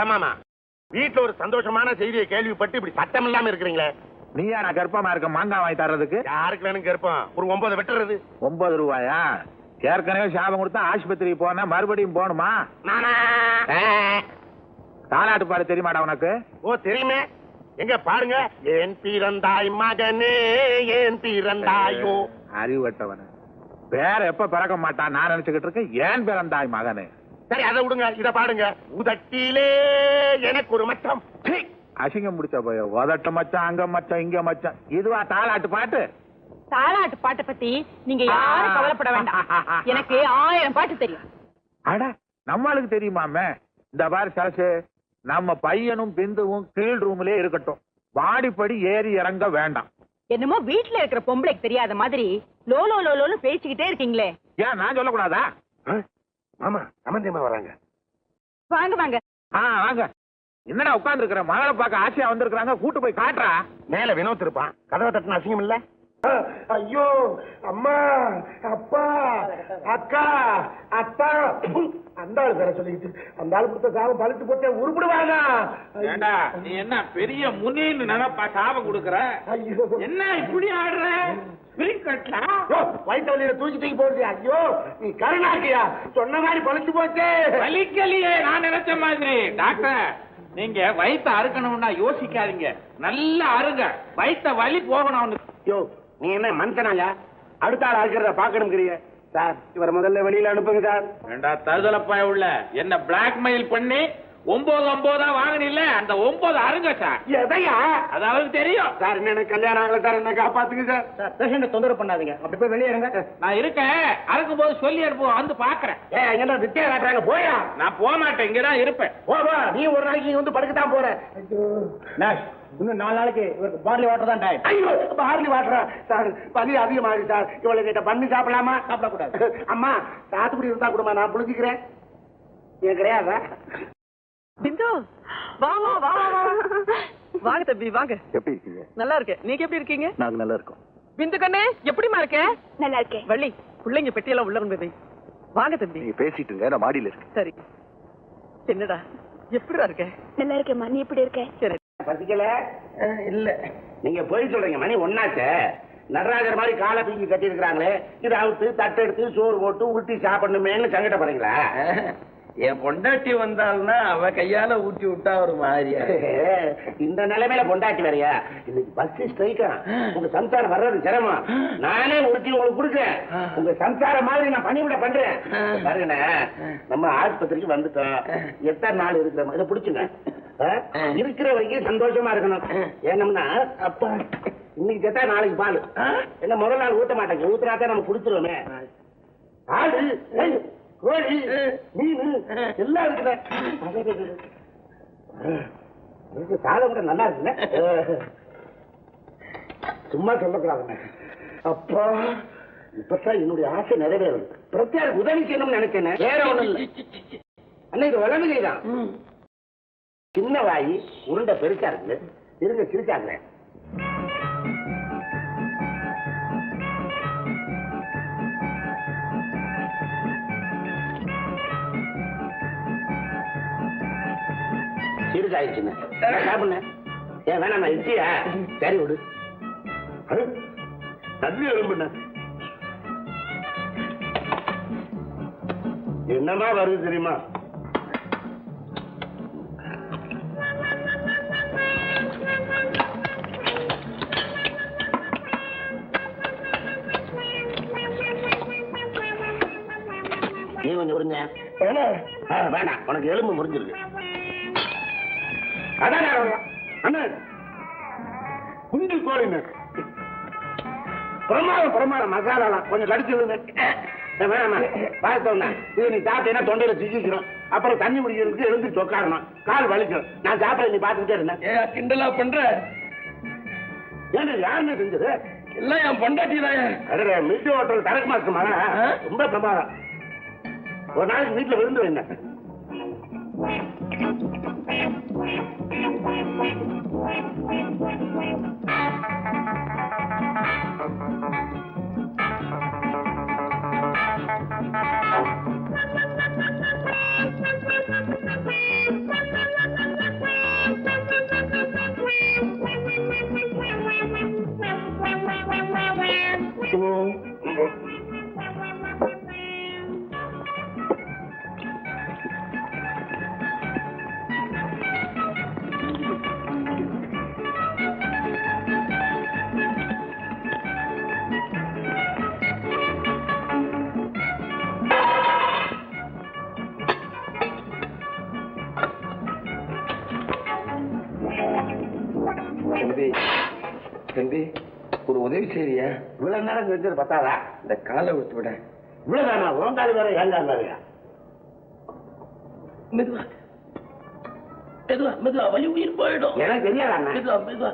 ஏமாமா வீட்டுல ஒரு சந்தோஷமான செய்தியை கேள்விப்பட்டு இப்படி சட்டம் இல்லாம இருக்கிறீங்களே. நீயா நான் கர்ப்பமா இருக்க மாங்காய் வாங்கி தர்றதுக்கு? யாருக்கு வேணும் கருப்பம்? ஒரு 9 வெட்டுறது. 9 ரூபாயா? ஏற்கனவே சாபம் கொடுத்தா ஆஸ்பத்திரிக்கு போனா மறுபடியும் போகணுமா? தாலாட்டு பாடு தெரியுமாடா உனக்கு? ஓ தெரியுமே. எங்க பாருங்க. ஏன் பிறந்தாய் மகனே ஏன் பிறந்தாயோ. அறிவட்டவன பேர எப்ப பிறக்க மாட்டான் நான் நினைச்சுக்கிட்டு இருக்கேன். ஏன் பிறந்தாய் மகனே. சரி அதை விடுங்க, இத பாடுங்க. உதட்டிலே எனக்கு ஒரு மச்சம். அசிங்கம் முடிச்ச போய உதட்ட மச்சான் அங்க மச்சான் இங்க மச்சான். இதுவா தாலாட்டு பாட்டு? தாலாட்டு பாட்டை பத்தி நீங்க யாரும் கவலைப்பட வேண்டாம். எனக்கு 1000 பாட்டு தெரியும். அட நம்மளுக்கு தெரியுமாமே. இந்த பாரு சரசு, நம்ம பையனும் பிந்துவும் கீழ் ரூம்லயே இருக்கட்டும். வாடிப்படி ஏறி இறங்க வேண்டாம். என்னமோ வீட்டுல இருக்கிற பொம்பளைக்கு தெரியாத மாதிரி லோலோ லோலோன்னு பேசிக்கிட்டே இருக்கீங்களே. ஏன் நான் சொல்லக்கூடாதா? ஆமா சம்பந்தியமா வராங்க. வாங்க வாங்க. வாங்க. என்னடா உட்கார்ந்து இருக்கிற? மகளை பார்க்க ஆசையா வந்திருக்காங்க. கூட்டு போய் காட்டுறா. மேல வினோத் இருப்பான். கதவை தட்டின அசிங்கம் இல்ல? ஐயோ அம்மா அப்பா அக்கா அத்தா அந்த ஆளு பேர சொல்லிக்கிட்டு அந்த ஆளு கொடுத்த சாபம் பழுத்து போட்டே உருப்பிடுவாங்க. நீ என்ன பெரிய முனின்னு நினைப்பா சாபம் கொடுக்கற? ஐயோ என்ன இப்படி ஆடுற? வயிற்று தூக்கி தூக்கி போடுது. ஐயோ நீ கருணாக்கியா சொன்ன மாதிரி பழுத்து போச்சு. வலிக்கலையே நான் நினைச்ச மாதிரி. டாக்டர் நீங்க வயிற்ற அறுக்கணும்னா யோசிக்காதீங்க. நல்லா அருங்க. வயிற்ற வலி போகணும். யோ நீ என்ன மனுஷனாயா? அடுத்த ஆள் அறுக்கிறத பாக்கணுங்கிறிய சார். இவரை முதல்ல வெளியில அனுப்புங்க சார். ஏண்டா தருதலப்பாய உள்ள என்ன பிளாக்மெயில் பண்ணி 9 வாங்கினில்ல அந்த 9 அருங்க சார். எதையா? அது அவருக்கு தெரியும் சார். என்ன கல்யாணம் ஆகல சார். என்ன காப்பாத்துங்க சார். பேஷண்ட தொந்தரவு பண்ணாதீங்க. அப்படி போய் வெளியே இருங்க. நான் இருக்கேன். அறுக்கும் போது சொல்லி அனுப்புவோம். வந்து பாக்குறேன். என்ன வித்தியா காட்டுறாங்க? போயா. நான் போக மாட்டேன். இங்கதான் இருப்பேன். போவா. நீ ஒரு நாளைக்கு வந்து படுக்கத்தான் போற. இன்னும் 4 நாளைக்கு இவருக்கு பார்லி வாட்டர் தான் டைம். ஐயோ பார்லி வாட்டரா சார்? பலி அதிகமாகி சார். இவளை கிட்ட பண்ணி சாப்பிடலாமா? சாப்பிடக்கூடாது. அம்மா சாத்துக்குடி இருந்தா கூடமா நான் புளிஞ்சிக்கிறேன். ஏன் கிடையாதா? பிந்து வா வா வா வாங்க தம்பி வாங்க. எப்படி இருக்கீங்க? நல்லா இருக்கேன். நீங்க எப்படி இருக்கீங்க? நாங்க நல்லா இருக்கோம். பிந்து கண்ணே எப்படிமா இருக்க? நல்லா இருக்கேன். வள்ளி பிள்ளைங்க பெட்டியெல்லாம் உள்ள இருந்தது. வாங்க தம்பி. நீங்க பேசிட்டு இருங்க. நான் மாடியில இருக்கேன். சரி. என்னடா எப்படிடா இருக்க? நல்லா இருக்கேன். நீ எப்படி இருக்க? சரி. பசிக்கல இல்ல. நீங்க போய் சொல்றீங்க. மணி 1 நடராஜர் மாதிரி காலை தூக்கி கட்டி இருக்கிறாங்களே. இது அவுத்து தட்டு எடுத்து சோறு போட்டு ஊட்டி சாப்பிடணுமேன்னு சங்கடப்படுறீங்களா? என் பொண்டாட்டி வந்தாள்னா அவ கையால ஊட்டி விட்டா ஒரு மாதிரியா. இந்த நிலைமையில பொண்டாட்டி வேறையா? இன்னைக்கு பஸ் ஸ்ட்ரைக்கா. உங்க சம்சாரம் வர்றது சிரமம். நானே ஊட்டி உங்களுக்கு கொடுக்கேன். உங்க சம்சாரம் மாதிரி நான் பணிவிட பண்றேன். பாருங்க நம்ம ஆஸ்பத்திரிக்கு வந்துட்டோம். எத்தனை நாள் இருக்கிற மாதிரி பிடிச்சுங்க. இருக்கிற வரைக்கும் சந்தோஷமா இருக்கணும். ஏனம்னா அப்பா இன்னைக்கு செத்தா நாளைக்கு பால். என்ன முதல் நாள் ஊட்ட மாட்டாங்க. ஊத்துறாத்தான் நம்ம குடுத்துருவோமே. ஆடு கோழி மீன் எல்லாம் இருக்குல்ல. சாதம் கூட நல்லா இருக்குல்ல. சும்மா சொல்லக்கூடாதுங்க. அப்பா இப்பதான் என்னுடைய ஆசை நிறைவேறும். பிரத்யேக உதவி செய்யணும்னு நினைச்சேன். வேற ஒண்ணும் இல்லை அண்ணா. இது வளர்ந்துதான் சின்ன வாயி உருண்டை பெருசா இருக்கு. இருங்க சிரிச்சாங்க. சீரியஸ் ஆயிடுச்சுன்னு சாப்பிடுங்க. ஏன் வேணாம் நான் இடிச்சியா? சரி விடு. தண்ணி எலும்புண்ண என்னமா வருது தெரியுமா? நீ கொஞ்சம் விடுங்க. வேணாம் உனக்கு எலும்பு முறிஞ்சிருக்கு. அதான் அண்ணன் குஞ்சு கோழிங்க பிரமாதம் மசாலாம் கொஞ்சம் கடிச்சு வேணாமா? பார்த்தோம்னா இது நீ சாப்பிட்டேன்னா தொண்டையில சிக்கிக்கிறோம். அப்புறம் தண்ணி குடிக்கிறதுக்கு எழுந்து சொக்காரணும். கால் வலிக்கும். நான் சாப்பிட நீ பார்த்துக்கிட்டே இருந்தேன். கிண்டலா பண்ற? ஏன்னா யாருன்னு செஞ்சது? எல்லாம் என் பொண்டாட்டி தான். மில்கி ஹோட்டல் தரக்கு மாசமா ரொம்ப பிரமாதம். ஒரு நாளைக்கு வீட்டுல விருந்து வைங்க. தம்பி தம்பி ஒரு உதவி செய்றியா? இவ்வளவு நேரம் செஞ்சது பத்தாதா? இந்த காலை விட்டு விட. இவ்வளவுதானா? உங்காது வேற ஏங்காது வேறையா? மெதுவா மெதுவா மெதுவா, வலி உயிர் போயிடும். எனக்கு தெரியாதா? மெதுவா மெதுவா.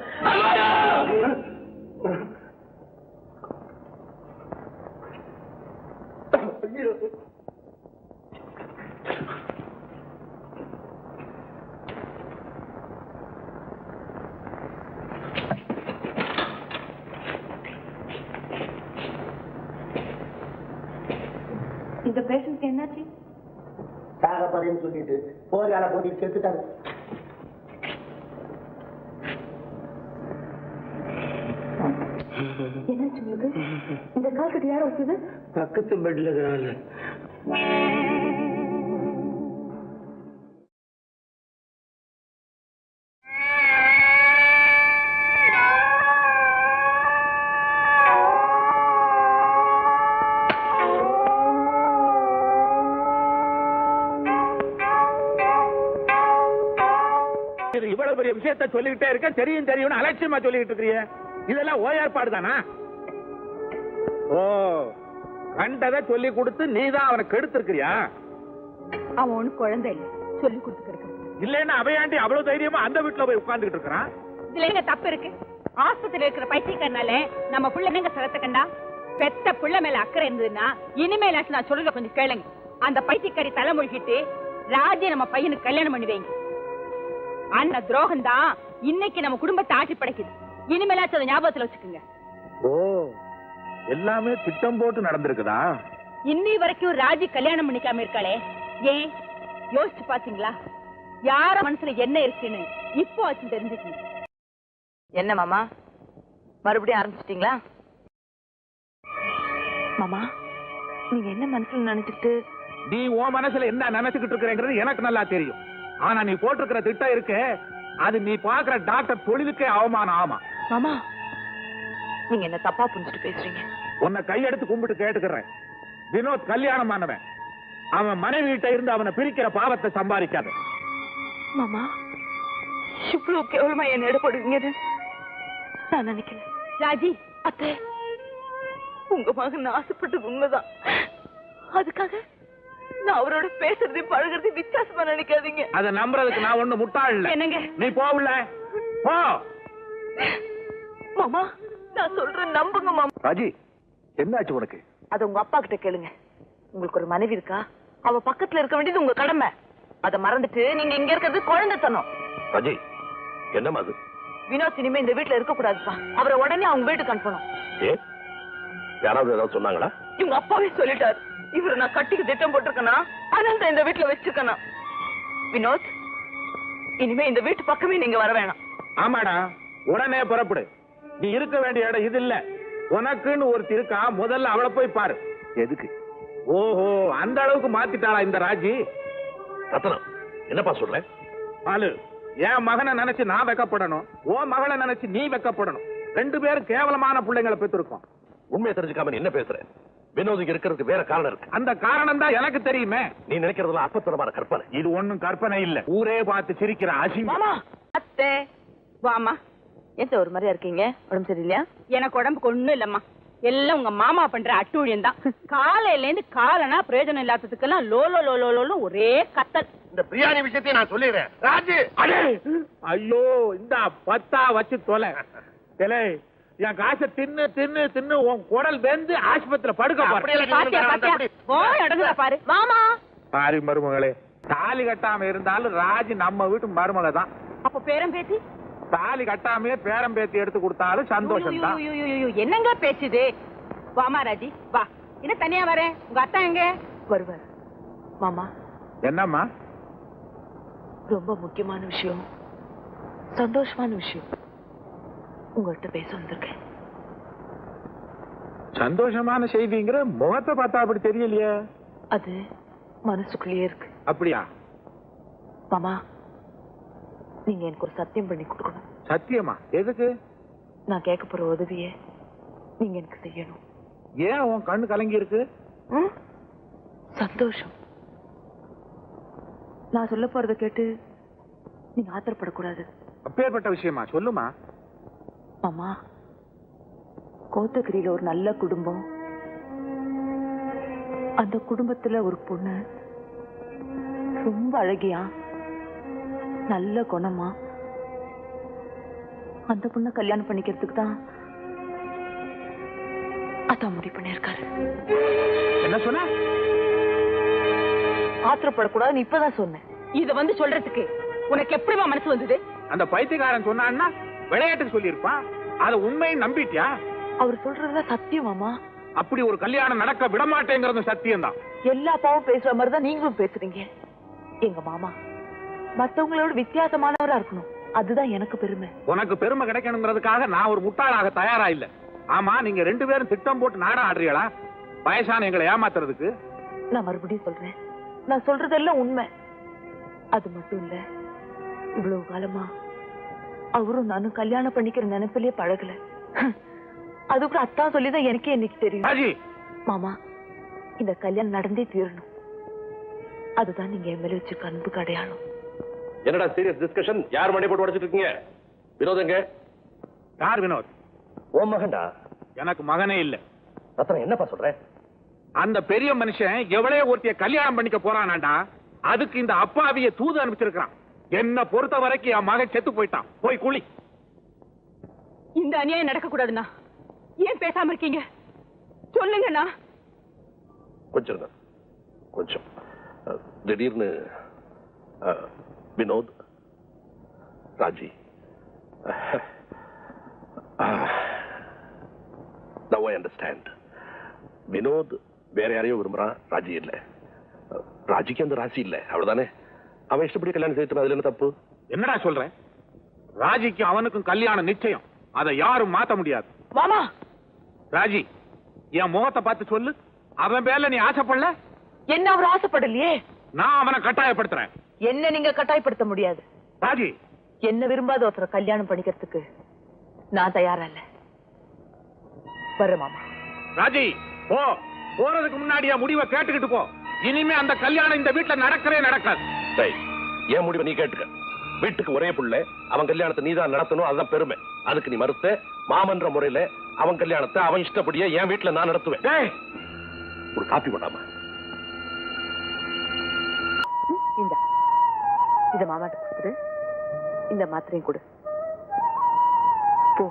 இந்த பேஷண்ட் என்னாச்சு? சாகப்படின்னு சொல்லிட்டு போரால போட்டிட்டு செத்துட்டாங்க. என்னாச்சு உங்களுக்கு? இந்த கால் கட்டு யாரும் வச்சது? பக்கத்து பெட்ல இருக்கிறாங்க. இவ்வளவு பெரிய விஷயத்த சொல்லிக்கிட்டே இருக்க, தெரியும் தெரியும் அலட்சியமா சொல்லிக்கிட்டு இருக்கிறீங்க. இதெல்லாம் ஓயாற்பாடு தானா? ஓ, கண்டதை சொல்லி கொடுத்து நீதான் அவனை கெடுத்திருக்கிறியா? அவன் ஒண்ணு குழந்தை இல்ல, சொல்லி கொடுத்துருக்க. இல்லன்னா அவையாண்டி அவ்வளவு தைரியமா அந்த வீட்டுல போய் உட்கார்ந்துட்டு இருக்கிறான். இதுல எங்க தப்பு இருக்கு? ஆஸ்பத்திரியில இருக்கிற பைத்தியக்காரனால நம்ம புள்ள என்னங்க சிரத்தை கண்டா? பெத்த புள்ள மேல அக்கறை இருந்ததுன்னா இனிமேலாச்சும் நான் சொல்றத கொஞ்சம் கேளுங்க. அந்த பைத்தியக்காரி தலை முழுகிட்டு ராஜே நம்ம பையனுக்கு கல்யாணம் பண்ணி வைங்க. அந்த துரோகம் தான் இன்னைக்கு நம்ம குடும்பத்தை ஆட்சி படைக்குது. இனிமேலாச்சும் அதை ஞாபகத்துல வச்சுக்கோங்க. ஓ, எல்லாமே திட்டம் போட்டு நடந்திருக்குதா? இன்னி வரைக்கும் ராஜி கல்யாணம் பண்ணிக்காம இருக்காளே, ஏன் யோசிச்சு பாத்தீங்களா? யார மனசுல என்ன இருக்குன்னு இப்போ ஆச்சு தெரிஞ்சுக்கணும். என்ன மாமா, மறுபடியும் ஆரம்பிச்சிட்டீங்களா? மாமா, நீங்க என்ன மனசுல நினைச்சிட்டு? நீ உன் மனசுல என்ன நினைச்சுக்கிட்டு இருக்கிறேங்கிறது எனக்கு நல்லா தெரியும். ஆனா நீ போட்டிருக்கிற திட்டம் இருக்கு, அது நீ பாக்குற டாக்டர் தொழிலுக்கே அவமானம். ஆமா மாமா, நீங்க என்ன தப்பா புரிஞ்சுட்டு பேசுறீங்க. உன்னை கையெடுத்து கும்பிட்டு கேட்டுக்கிறேன். வினோத் கல்யாணமானவன். அவன் மனைவி கிட்ட இருந்து அவனை பிரிக்கிற பாவத்தை சம்பாதிக்காத. மாமா, இவ்வளவு கேவலமா என்ன எடுப்படுவீங்கன்னு நான் நினைக்கல. ராஜி, அத்தை, உங்க மகன் ஆசைப்பட்டது உண்மைதான். அதுக்காக நான் அவரோட பேசுறது பழகுறது வித்தியாசமா நினைக்காதீங்க. அதை நம்புறதுக்கு நான் ஒண்ணு முட்டாள் இல்ல. என்னங்க? நீ போகல போ. மாமா, நான் சொல்றேன் நம்புங்க மாமா. ராஜி, என்னாச்சு உனக்கு? அது உங்க அப்பா கிட்ட கேளுங்க. உங்களுக்கு ஒரு மனைவி இருக்கா? அவ பக்கத்துல இருக்க வேண்டியது உங்க கடமை. அதை மறந்துட்டு நீங்க இங்க இருக்கிறது குழந்தைத்தனம். ராஜி, என்னமா அது? வினோத் இனிமே இந்த வீட்டுல இருக்க கூடாதுப்பா. அவரை உடனே அவங்க வீட்டுக்கு அனுப்பணும். ஏ, யாராவது ஏதாவது சொன்னாங்களா? இவங்க அப்பாவே சொல்லிட்டாரு. இவரை நான் கட்டிக்கு திட்டம் போட்டிருக்கேனா, அதனால தான் இந்த வீட்டுல வச்சிருக்கேனா. வினோத், இனிமே இந்த வீட்டு பக்கமே நீங்க வர வேணாம். ஆமாடா, உடனே புறப்படு. நீ இருக்க வேண்டிய இடம் இது இல்ல. உனக்குன்னு ஒருத்தி இருக்கா, முதல்ல அவளை போய் பாரு. எதுக்கு? ஓஹோ, அந்த அளவுக்கு மாத்திட்டாளா இந்த ராஜி? ரத்தனம், என்னப்பா சொல்ற? பாலு, என் மகனை நினைச்சு நான் வெக்கப்படணும், உன் மகளை நினைச்சு நீ வெக்கப்படணும். ரெண்டு பேரும் கேவலமான பிள்ளைங்களை பெற்றிருக்கோம். உண்மையை தெரிஞ்சுக்காம நீ என்ன பேசுற? வினோதுக்கு இருக்கிறதுக்கு வேற காரணம் இருக்கு. அந்த காரணம் தான் எனக்கு தெரியுமே. நீ நினைக்கிறதுலாம் அப்பத்தனமான கற்பனை. இது ஒண்ணும் கற்பனை இல்ல. ஊரே பார்த்து சிரிக்கிற அசிங்கம். மாமா, அத்தை, வாமா. ஏன் ஒரு மாதிரியா இருக்கீங்க? உடம்பு சரியில்லையா? எனக்கு உடம்புக்கு ஒண்ணும் இல்லம்மா. எல்லாம் உங்க மாமா பண்ற அட்டூழியம் தான். காலையில இருந்து காலனா பிரயோஜனம் இல்லாததுக்கெல்லாம் லோலோ லோலோ லோலோ ஒரே கத்தல். இந்த பிரியாணி விஷயத்தை நான் சொல்லிடுறேன். ராஜு, ஐயோ, இந்த 10 வச்சு தொலை. என் காசை தின்னு தின்னு தின்னு உன் குடல் வெந்து ஆஸ்பத்திரியில படுக்க பாத்தியா பாத்தியா, போய் அடங்குதா பாரு. மாமா, பாரு மருமகளே, தாலி கட்டாம இருந்தாலும் ராஜி நம்ம வீட்டு மருமக தான். அப்ப பேரம் பேத்தி? தாலி கட்டாமே பேரம் பேத்தி எடுத்து கொடுத்தாலும் சந்தோஷம் தான். என்னங்க பேச்சுது? வாமா ராஜி, வா. என்ன தனியா வரேன்? உங்க அத்தா எங்க? வருவார். மாமா, என்னம்மா? ரொம்ப முக்கியமான விஷயம், சந்தோஷமான விஷயம் உங்கள்கிட்ட பேச வந்திருக்கேன். சந்தோஷமான செய்திங்கிற முகத்தை பார்த்தா அப்படி தெரியலையே. அது மனசுக்குள்ளேயே இருக்கு. அப்படியா? மாமா, நீங்க எனக்கு ஒரு சத்தியம் பண்ணி கொடுக்கணும். சத்தியமா? எதுக்கு? நான் கேட்க போற உதவியை நீங்க எனக்கு செய்யணும். ஏன் உன் கண்ணு கலங்கி இருக்கு? சந்தோஷம். நான் சொல்ல போறத கேட்டு நீங்க ஆத்திரப்படக்கூடாது. அப்பேற்பட்ட விஷயமா? சொல்லுமா. மாமா, கோத்தகிரியில ஒரு நல்ல குடும்பம், அந்த குடும்பத்துல ஒரு பொண்ணு ரொம்ப அழகியா, நல்ல குணமா, அந்த பொண்ணை கல்யாணம் பண்ணிக்கிறதுக்கு தான் அதான் முடிவு பண்ணிருக்காரு. என்ன சொன்ன? ஆத்திரப்படக்கூடாதுன்னு இப்பதான் சொன்னேன். இத வந்து சொல்றதுக்கு உனக்கு எப்படிமா மனசு வந்தது? அந்த பைத்தியக்காரன் சொன்னான்னா விளையாட்டுக்கு சொல்லியிருப்பான். அத உண்மையை நம்பிட்டியா? அவர் சொல்றதுதான் சத்தியம் மாமா. அப்படி ஒரு கல்யாணம் நடக்க விடமாட்டேங்கிறது சத்தியம் தான். எல்லா அப்பாவும் பேசுற மாதிரிதான் நீங்களும் பேசுறீங்க. எங்க மாமா மத்தவங்களோட வித்தியாசமானவரா இருக்கணும், அதுதான் எனக்கு பெருமை. உனக்கு பெருமை கிடைக்கணுங்கிறதுக்காக நான் ஒரு முட்டாளாக தயாரா இல்ல. ஆமா, நீங்க 2 பேரும் திட்டம் போட்டு நாடா ஆடுறீங்களா வயசான எங்களை ஏமாத்துறதுக்கு? நான் மறுபடியும் சொல்றேன், நான் சொல்றதெல்லாம் உண்மை. அது மட்டும் இல்ல, இவ்வளவு காலமா அவரும் நானும் கல்யாணம் பண்ணிக்கிற நினைப்பிலே பழகல. அது கூட அத்தான் சொல்லிதான் எனக்கே இன்னைக்கு தெரியும். மாமா, இந்த கல்யாணம் நடந்தே தீரணும், அதுதான் நீங்க என் மேல வச்சிருக்க அன்புக்கு அடையாளம். என்னடா சீரியஸ் டிஸ்கஷன்? யார் மணி போட்டு உடைச்சிட்டு இருக்கீங்க? வினோத் எங்க? யார் வினோத்? ஓ மகன்டா. எனக்கு மகனே இல்ல. ரத்னம், என்னப்பா சொல்ற? அந்த பெரிய மனுஷன் எவ்வளவு ஒருத்திய கல்யாணம் பண்ணிக்க போறானாண்டா, அதுக்கு இந்த அப்பாவிய தூது அனுப்பிச்சிருக்கான். என்ன பொறுத்த வரைக்கும் என் மகன் செத்து போயிட்டான். போய் குளி. இந்த அநியாயம் நடக்க கூடாதுண்ணா. ஏன் பேசாம இருக்கீங்க? சொல்லுங்கண்ணா. கொஞ்சம் கொஞ்சம் திடீர்னு Vinod, Raji, now I understand. Vinod வேற யாரையோ விரும்புறான், ராஜி இல்ல. ராஜிக்கு அந்த ராசி இல்ல, அவ்வளவுதானே? அவன் இஷ்டப்படி கல்யாணம் செய்து, அதுல என்ன தப்பு? என்னடா சொல்ற? ராஜிக்கு அவனுக்கும் கல்யாணம் நிச்சயம், அதை யாரும் மாத்த முடியாது. மாமா, ராஜி, என் முகத்தை பார்த்து சொல்லு, அவன் பேர்ல நீ ஆசைப்படல? என்ன அவர் ஆசைப்படலையே. நான் அவனை கட்டாயப்படுத்துறேன். என்ன நீங்க கட்டாயப்படுத்த முடியாது. ராஜி, என்ன விரும்பாத ஒருத்தரை கல்யாணம் பண்ணிக்கிறதுக்கு நான் தயாரா இல்ல. வர மாமா. ராஜி, போ. போறதுக்கு முன்னாடி என் முடிவை கேட்டுக்கிட்டு போ. இனிமே அந்த கல்யாணம் இந்த வீட்டுல நடக்கவே நடக்காது. என் முடிவை நீ கேட்டுக்க. வீட்டுக்கு ஒரே புள்ள, அவன் கல்யாணத்தை நீதான் நடத்தணும், அதுதான் பெருமை. அதுக்கு நீ மறுத்த, மாமன்ற முறையில அவன் கல்யாணத்தை அவன் இஷ்டப்படியே என் வீட்டுல நான் நடத்துவேன். ஒரு காப்பி பண்ணாம இந்த இத மாமாட்ட கொடுத்துரு, இந்த மாத்திரையும் கொடு. போ.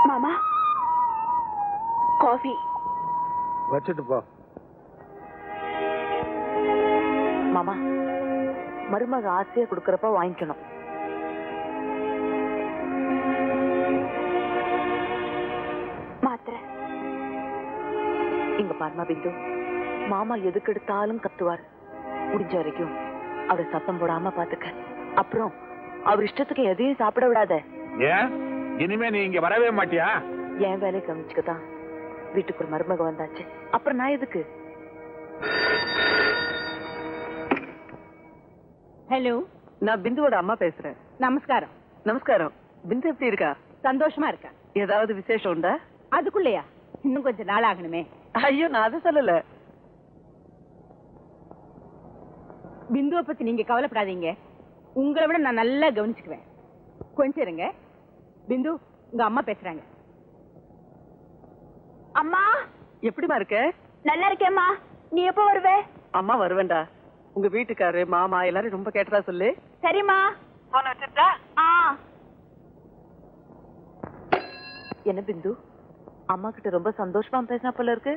மாமா, காஃபி வச்சுட்டு போ. மாமா, மருமக ஆசையா கொடுக்கறப்ப வாங்கிக்கணும். மாத்திரை இங்க பாருமா பிந்து, மாமா எதுக்கு எடுத்தாலும் கத்துவார். முடிஞ்ச வரைக்கும் அவரை சத்தம் போடாம பாத்துக்க. அப்புறம் அவர் இஷ்டத்துக்கு எதையும் சாப்பிட விடாத. ஏன் இனிமே நீ இங்க வரவே மாட்டியா? என் வேலையை கவனிச்சுக்கதான் வீட்டுக்கு ஒரு மருமக வந்தாச்சு, அப்புறம் நான் எதுக்கு? ஹலோ, நான் பிந்துவோட அம்மா பேசுறேன். நமஸ்காரம். நமஸ்காரம். பிந்து எப்படி இருக்கா? சந்தோஷமா இருக்கா? ஏதாவது விசேஷம் உண்டா? அதுக்குள்ளயா? இன்னும் கொஞ்சம் நாள் ஆகணுமே. ஐயோ, நான் அதை சொல்லல. பிந்துவை பத்தி நீங்க கவலைப்படாதீங்க, உங்களை விட நான் நல்லா கவனிச்சுக்குவேன். கொஞ்சம் இருங்க. பிந்து, உங்க அம்மா பேசுறாங்க. அம்மா, எப்படிமா இருக்க? நல்லா இருக்கேம்மா. நீ எப்ப வருவே? அம்மா வருவேன்டா. உங்க வீட்டுக்காரு மாமா எல்லாரும் ரொம்ப கேட்டதா சொல்லு. சரிம்மா. போன வச்சிருந்தா? என்ன பிந்து, அம்மா கிட்ட ரொம்ப சந்தோஷமா பேசினா போல இருக்கு.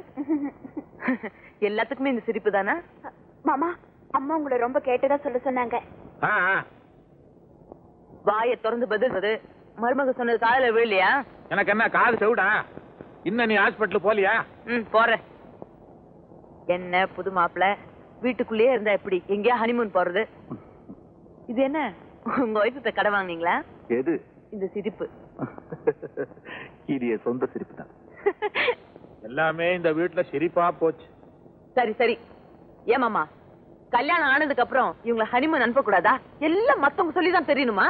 எல்லாத்துக்குமே இந்த சிரிப்பு தானே? மாமா, அம்மா உங்களை ரொம்ப கேட்டதா சொல்ல சொன்னாங்க. வாயை திறந்து பதில். மருமக சொன்னது காதுல விழலையா? எனக்கு என்ன காது செவிடா? இன்னும் நீ ஹாஸ்பிட்டல் போலியா? போறேன். என்ன புது மாப்பிள்ள, வீட்டுக்குள்ளேயே இருந்தா எப்படி? எங்கேயா ஹனிமூன் போறது? இது என்ன, உங்க ஒய்ஃப்ட்ட கடை வாங்குனீங்களா? எது? இந்த சிரிப்பு. இது என் சொந்த சிரிப்பு தான். எல்லாமே இந்த வீட்டுல சிரிப்பா போச்சு. சரி சரி. ஏமாமா, கல்யாணம் ஆனதுக்கு அப்புறம் இவங்களை ஹனிமூன் அனுப்ப கூடாதா? எல்லாம் மத்தவங்க சொல்லிதான் தெரியணுமா?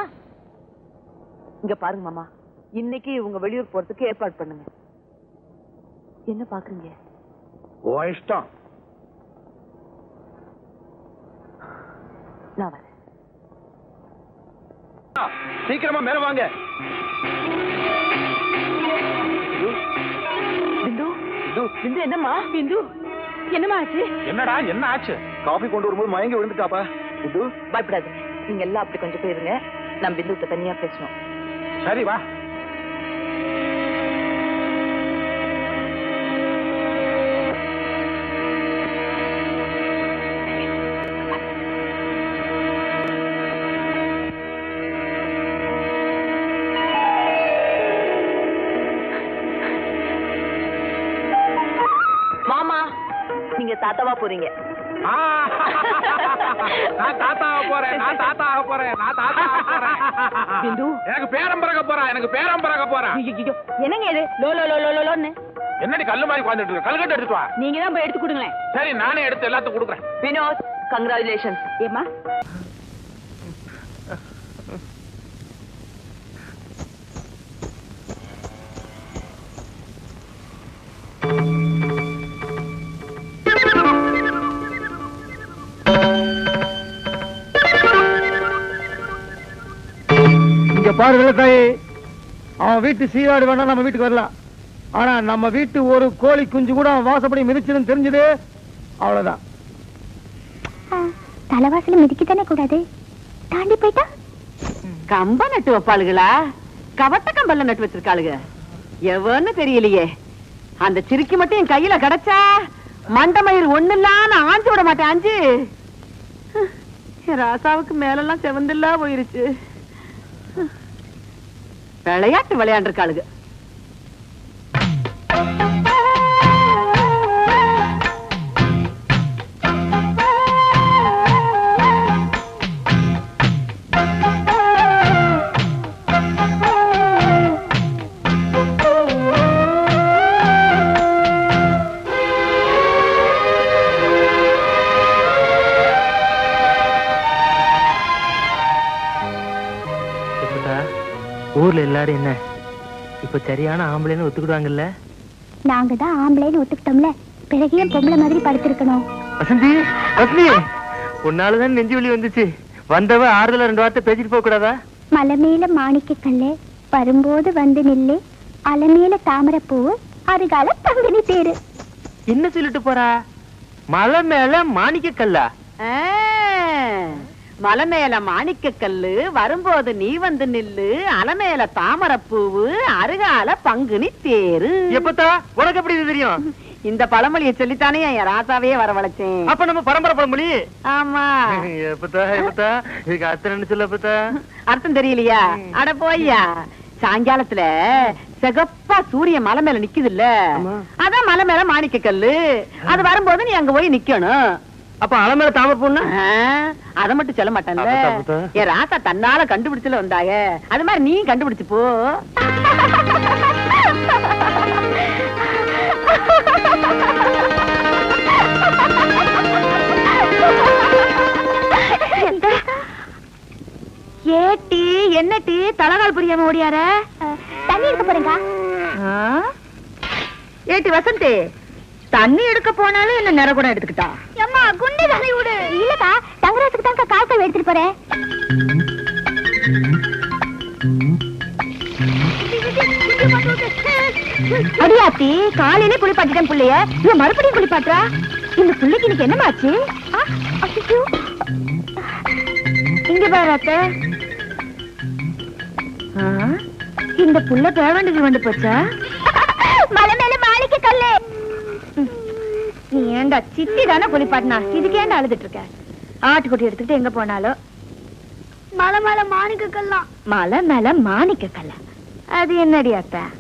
இங்க பாருங்க மாமா, இன்னைக்கு இவங்க வெளியூர் போறதுக்கு ஏற்பாடு பண்ணுங்க. என்ன பாக்குறீங்க? ஓ இஷ்டம். நான் வரேன். சீக்கிரமா மேல வாங்க. பிந்து பிந்து என்னம்மா? பிந்து என்னமா ஆச்சு? என்னடா என்ன ஆச்சு? காபி கொண்டு வரும்போது மயங்கி விழுந்துட்டாப்பா. பிந்து பயப்படாது, நீங்க எல்லாம் அப்படி கொஞ்சம் போயிருங்க. நான் பிந்துட்ட தனியா பேசணும். சரி வா. மாமா, நீங்க தாத்தாவா போறீங்க. நான் தாத்தாக போறேன். பிந்து எனக்கு பேரம் பிறக்க போறா. என்னங்க இது லோ லோ லோ லோ லோன்னு? என்னடி கல்லு மாதிரி உட்கார்ந்துட்டு இருக்க? கல்கட்டு எடுத்துட்டு வா. நீங்க தான் போய் எடுத்து கொடுங்களேன். சரி நானே எடுத்து எல்லாத்துக்கும் கொடுக்குறேன். வினோத், கங்க்ராச்சுலேஷன்ஸ். ஏமா இங்க பாரு விவசாயி, அவன் வீட்டு சீராடு வேணா நம்ம வீட்டுக்கு வரலாம். ஆனா நம்ம வீட்டு ஒரு கோழி குஞ்சு கூட அவன் வாசப்படி மிதிச்சதுன்னு தெரிஞ்சது அவ்வளவுதான். தலைவாசல மிதிக்கத்தானே கூடாது, தாண்டி போயிட்டா கம்ப நட்டு வைப்பாளுகளா? கவட்ட கம்பல்ல நட்டு வச்சிருக்காளுங்க. எவன்னு தெரியலையே. அந்த சிரிக்கி மட்டும் என் கையில கிடைச்சா மண்டமயிர் ஒண்ணு இல்லாம ஆஞ்சு விட மாட்டேன். ஆஞ்சு ராசாவுக்கு மேலெல்லாம் செவந்தில்லா போயிருச்சு. விளையாட்டு விளையாண்டுருக்காளுங்க. ஊர்ல எல்லாரும் என்ன இப்ப சரியான ஆம்பளைன்னு ஒத்துக்கிடுவாங்கல்ல? நாங்க தான் ஆம்பளைன்னு ஒத்துக்கிட்டோம்ல, பிறகு ஏன் பொம்பளை மாதிரி படுத்திருக்கணும்? வசந்தி, வசந்தி, உன்னாலதான் நெஞ்சு வலி வந்துச்சு. வந்தவ ஆறுதல 2 வார்த்தை பேசிட்டு போக கூடாதா? மலை மேல மாணிக்க கல்லு வரும்போது வந்து நில்லு, அலை மேல தாமரை பூவு அருகால பங்குனி தேரு. என்ன சொல்லிட்டு போறா? மலை மேல மாணிக்க கல்லா? மலை மேல மாணிக்க கல்லு வரும்போது நீ வந்து நில்லு, அலை மேல தாமரப்பூவு அருகால பங்குனி தேரு. எப்பத்தா உனக்கு எப்படி இது தெரியும்? இந்த பழமொழியை சொல்லித்தானே என் ராசாவையே வரவழைச்சேன். அப்ப நம்ம பரம்பரை பழமொழி. ஆமா. எப்பத்தா இதுக்கு அர்த்தம் என்ன சொல்ல? எப்பத்தா அர்த்தம் தெரியலையா? அட போய்யா. சாயங்காலத்துல சிகப்பா சூரிய மலை மேல நிக்குது இல்ல, அதான் மலை மேல மாணிக்க கல்லு. அது வரும்போது நீ அங்க போய் நிக்கணும். அப்ப அலை மேல தாமரை பொண்ணு அத மட்டும் சொல்ல மாட்டான்ல. என் ராசா தன்னால கண்டுபிடிச்சுல வந்தாங்க, அது மாதிரி நீ கண்டுபிடிச்சு போ. ஏட்டி என்ன டீ தலகால் புரியாம ஓடியார? தண்ணி எடுக்க போறேங்க. ஏட்டி வசந்தி, தண்ணி எடுக்க போனாலும் என்ன நிற கூட எடுத்துக்கிட்டா? அம்மா குண்டு தண்ணி விடு. இல்லக்கா, தங்கராசுக்கு தான் காசை எடுத்துட்டு போறேன். அடியாத்தி, காலையிலே குளிப்பாட்டிட்டேன் புள்ளைய, இவன் மறுபடியும் குளிப்பாட்டுறா. இந்த புள்ளைக்கு இன்னைக்கு என்னமாச்சு? இங்க பாரு அத்தை, இந்த புள்ள பேரண்டுக்கு வந்து போச்சா? மலை மேல மாணிக்க கல்லு. நீ ஏண்டா சித்தி தானே குளிப்பாட்டினா, இதுக்கு ஏண்டா அழுதுட்டு இருக்க? ஆட்டுக்குட்டி எடுத்துக்கிட்டு எங்க போனாலும் மலை மேல மாணிக்க கல்லாம். மலை மேல மாணிக்க கல்லா? அது என்னடி அத்தை?